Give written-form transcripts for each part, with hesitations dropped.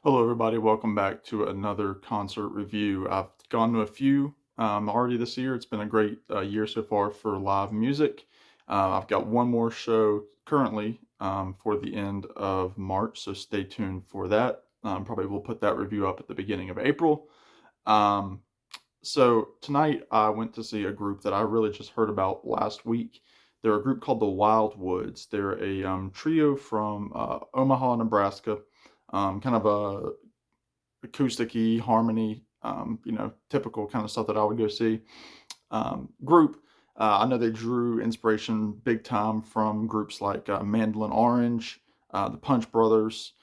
Hello, everybody. Welcome back to another concert review. I've gone to a few already this year. It's been a great year so far for live music. I've got one more show currently for the end of March, so stay tuned for that. Probably will put that review up at the beginning of April. Um, so tonight I went to see a group that I really just heard about last week. They're a group called the Wildwoods. They're a trio from Omaha, Nebraska. Kind of a acousticy harmony, typical kind of stuff that I would go see. Group. I know they drew inspiration big time from groups like Mandolin Orange, the Punch Brothers.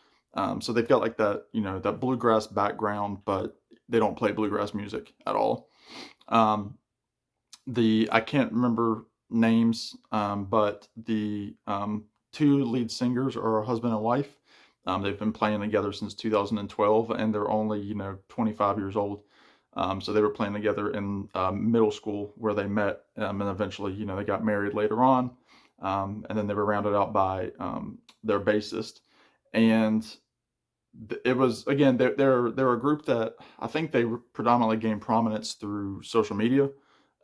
So they've got like that, that bluegrass background, but they don't play bluegrass music at all. Um, the I can't remember names, but the two lead singers are a husband and wife. They've been playing together since 2012, and they're only 25 years old. So they were playing together in middle school where they met, and eventually they got married later on, and then they were rounded out by their bassist, and it was again they're a group that I think they predominantly gained prominence through social media.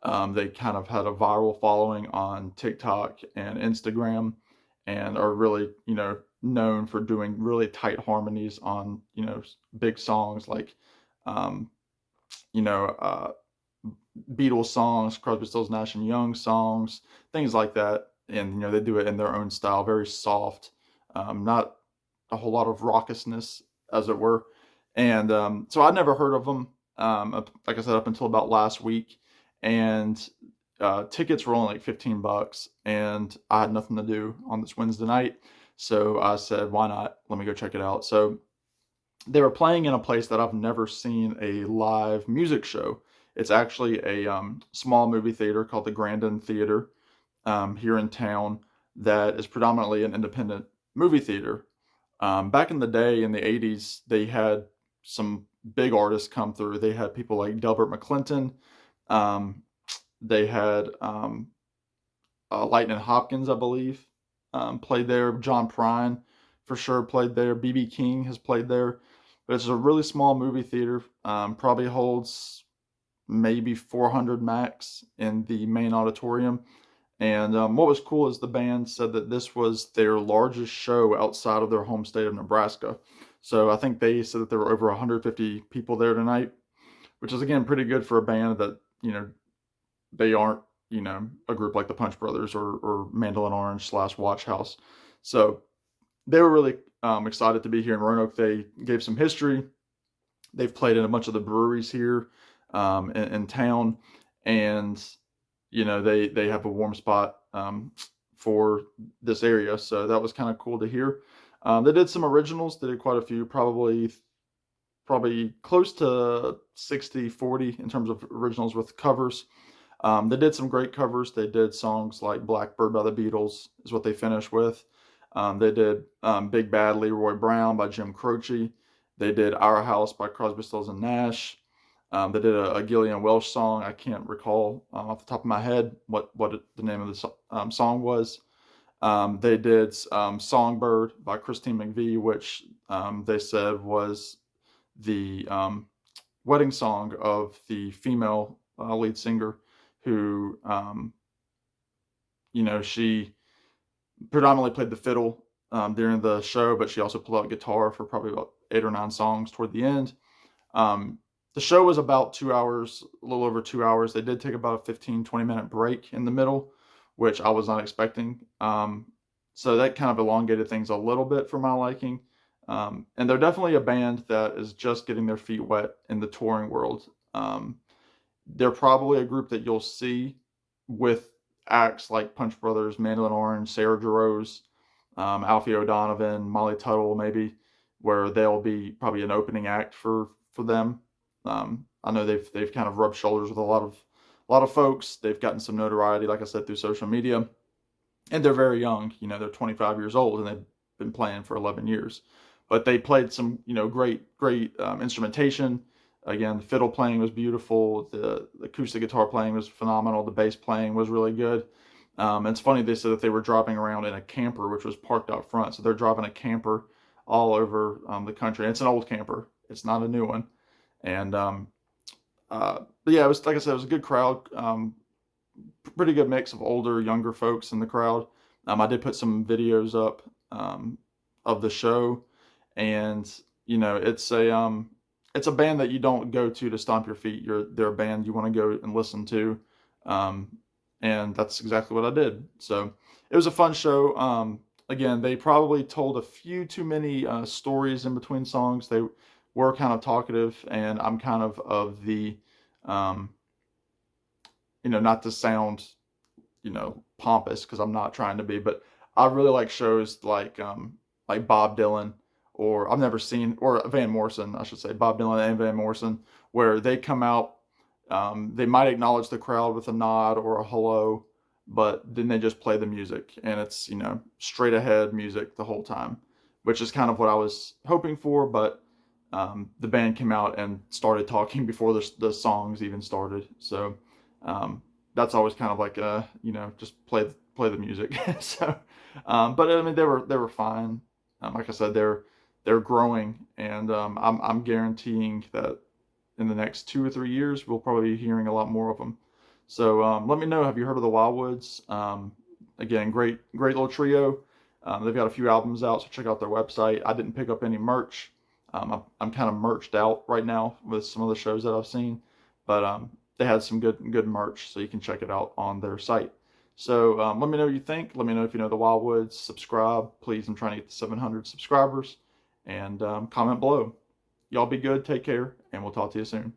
They kind of had a viral following on TikTok and Instagram, and are really known for doing really tight harmonies on big songs like um, you know uh, Beatles songs, Crosby, Stills, Nash and Young songs, things like that. And they do it in their own style, very soft, not a whole lot of raucousness, as it were. And so I'd never heard of them, like I said, up until about last week. And tickets were only like $15, and I had nothing to do on this Wednesday night. So I said, why not? Let me go check it out. So they were playing in a place that I've never seen a live music show. It's actually a small movie theater called the Grandin Theater here in town that is predominantly an independent movie theater. Back in the day, in the 80s, they had some big artists come through. They had people like Delbert McClinton. Um, they had Lightning Hopkins, I believe, played there. John Prine, for sure, played there. BB King has played there. But it's a really small movie theater. Probably holds maybe 400 max in the main auditorium. And what was cool is the band said that this was their largest show outside of their home state of Nebraska. So I think they said that there were over 150 people there tonight, which is again pretty good for a band that they aren't a group like the Punch Brothers or Mandolin Orange / Watch House. So they were really excited to be here in Roanoke. They gave some history. They've played in a bunch of the breweries here in town, and they have a warm spot for this area. So that was kind of cool to hear. They did some originals. They did quite a few, probably close to 60-40 in terms of originals with covers. They did some great covers. They did songs like Blackbird by the Beatles is what they finished with. They did Big Bad Leroy Brown by Jim Croce. They did Our House by Crosby, Stills and Nash. They did a Gillian Welch song. I can't recall off the top of my head what the name of the song was. They did Songbird by Christine McVie, which they said was the wedding song of the female lead singer who, she predominantly played the fiddle during the show, but she also played guitar for probably about 8 or 9 songs toward the end. The show was about 2 hours, a little over 2 hours. They did take about a 15-20 minute break in the middle, which I was not expecting. So that kind of elongated things a little bit for my liking. And they're definitely a band that is just getting their feet wet in the touring world. They're probably a group that you'll see with acts like Punch Brothers, Mandolin Orange, Sarah Jarosz, Alfie O'Donovan, Molly Tuttle, maybe, where they'll be probably an opening act for them. I know they've kind of rubbed shoulders with a lot of folks. They've gotten some notoriety, like I said, through social media, and they're very young. They're 25 years old, and they've been playing for 11 years. But they played some, great instrumentation. Again, the fiddle playing was beautiful. The acoustic guitar playing was phenomenal. The bass playing was really good. It's funny, they said that they were driving around in a camper, which was parked out front. So they're driving a camper all over the country. And it's an old camper. It's not a new one. And but yeah, it was, like I said, it was a good crowd. Pretty good mix of older, younger folks in the crowd. I did put some videos up of the show, and it's a band that you don't go to stomp your feet. They're a band you want to go and listen to, um, and that's exactly what I did. So it was a fun show. Again, they probably told a few too many stories in between songs. They were kind of talkative, and I'm kind of the um, not to sound pompous, because I'm not trying to be, but I really like shows like Bob Dylan, or I've never seen, or Van Morrison, I should say, Bob Dylan and Van Morrison, where they come out, they might acknowledge the crowd with a nod or a hello, but then they just play the music, and it's straight ahead music the whole time, which is kind of what I was hoping for, but the band came out and started talking before the songs even started, so that's always kind of like just play the music. So, but I mean they were fine. Like I said, they're growing, and I'm guaranteeing that in the next 2 or 3 years we'll probably be hearing a lot more of them. So let me know. Have you heard of the Wildwoods? Again, great little trio. They've got a few albums out, so check out their website. I didn't pick up any merch. I'm kind of merched out right now with some of the shows that I've seen, but they had some good merch, so you can check it out on their site. So let me know what you think. Let me know if you know the Wildwoods. Subscribe, please. I'm trying to get to 700 subscribers, and comment below. Y'all be good. Take care, and we'll talk to you soon.